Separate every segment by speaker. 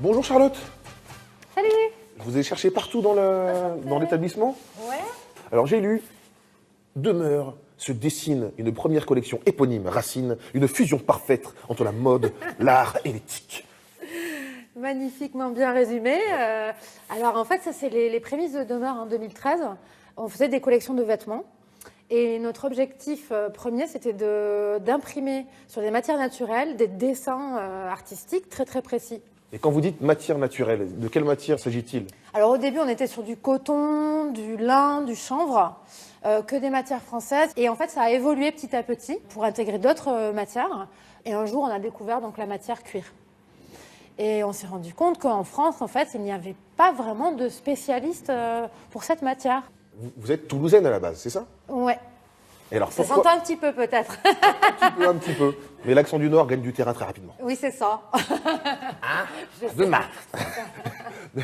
Speaker 1: Bonjour Charlotte.
Speaker 2: Salut.
Speaker 1: Je vous ai cherché partout dans l'établissement.
Speaker 2: Ouais.
Speaker 1: Alors j'ai lu Demeure se dessine une première collection éponyme, Racine, une fusion parfaite entre la mode, l'art et l'éthique.
Speaker 2: Magnifiquement bien résumé. Alors en fait, ça c'est les prémices de Demeure en 2013. On faisait des collections de vêtements. Et notre objectif premier, c'était d'imprimer sur des matières naturelles des dessins artistiques très très précis.
Speaker 1: Et quand vous dites matière naturelle, de quelle matière s'agit-il?
Speaker 2: Alors au début, on était sur du coton, du lin, du chanvre, que des matières françaises. Et en fait, ça a évolué petit à petit pour intégrer d'autres matières. Et un jour, on a découvert donc la matière cuir. Et on s'est rendu compte qu'en France, en fait, il n'y avait pas vraiment de spécialistes pour cette matière.
Speaker 1: Vous êtes toulousaine à la base, c'est ça?
Speaker 2: Ouais.
Speaker 1: Et alors
Speaker 2: Ça
Speaker 1: pourquoi?
Speaker 2: s'entend un petit peu peut-être.
Speaker 1: Un petit peu. Mais l'accent du Nord gagne du terrain très rapidement.
Speaker 2: Oui, c'est ça.
Speaker 1: De Mars.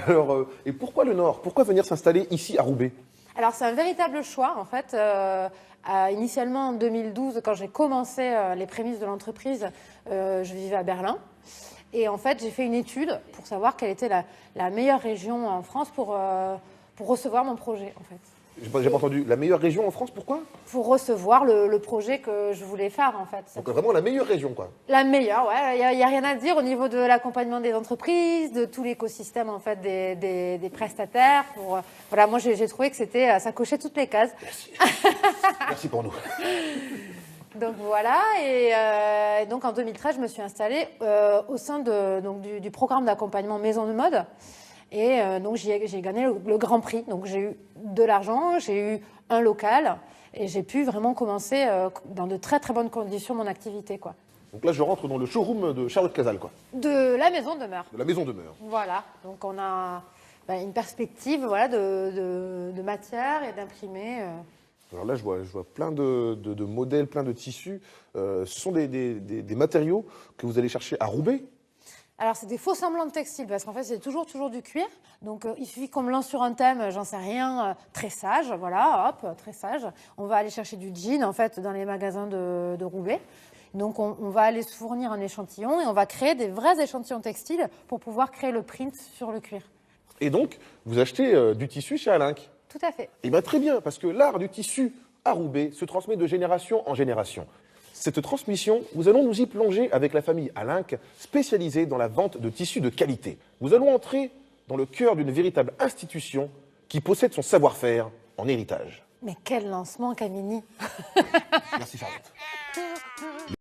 Speaker 1: Alors, et pourquoi le Nord? Pourquoi venir s'installer ici à Roubaix?
Speaker 2: Alors c'est un véritable choix en fait. Initialement en 2012, quand j'ai commencé les prémices de l'entreprise, je vivais à Berlin. Et en fait, j'ai fait une étude pour savoir quelle était la meilleure région en France pour recevoir mon projet en fait.
Speaker 1: J'ai pas entendu. La meilleure région en France, pourquoi?
Speaker 2: Pour recevoir le projet que je voulais faire en fait.
Speaker 1: Donc vraiment la meilleure région, quoi.
Speaker 2: La meilleure, ouais. Il y a rien à dire au niveau de l'accompagnement des entreprises, de tout l'écosystème en fait des prestataires. Voilà, moi j'ai trouvé que ça cochait toutes les cases.
Speaker 1: Merci. Merci pour nous.
Speaker 2: Donc voilà, et donc en 2013, je me suis installée au sein du programme d'accompagnement Maison de Mode. Et donc j'ai gagné le grand prix. Donc j'ai eu de l'argent, j'ai eu un local et j'ai pu vraiment commencer dans de très très bonnes conditions mon activité, quoi.
Speaker 1: Donc là, je rentre dans le showroom de Charlotte Casal, quoi.
Speaker 2: De la Maison Demeure.
Speaker 1: De la Maison Demeure.
Speaker 2: Voilà, donc on a une perspective voilà, de matière et d'imprimer.
Speaker 1: Alors là, je vois plein de modèles, plein de tissus. Ce sont des matériaux que vous allez chercher à Roubaix.
Speaker 2: Alors, c'est des faux semblants de textile, parce qu'en fait, c'est toujours du cuir. Donc, il suffit qu'on me lance sur un thème, j'en sais rien, tressage, voilà, hop, tressage. On va aller chercher du jean, en fait, dans les magasins de Roubaix. Donc, on va aller se fournir un échantillon et on va créer des vrais échantillons textiles pour pouvoir créer le print sur le cuir.
Speaker 1: Et donc, vous achetez du tissu chez Alinck.
Speaker 2: Tout à fait.
Speaker 1: Eh bien, très bien, parce que l'art du tissu à Roubaix se transmet de génération en génération. Cette transmission, nous allons nous y plonger avec la famille Alinck, spécialisée dans la vente de tissus de qualité. Nous allons entrer dans le cœur d'une véritable institution qui possède son savoir-faire en héritage.
Speaker 2: Mais quel lancement, Camini!
Speaker 1: Merci Charlotte.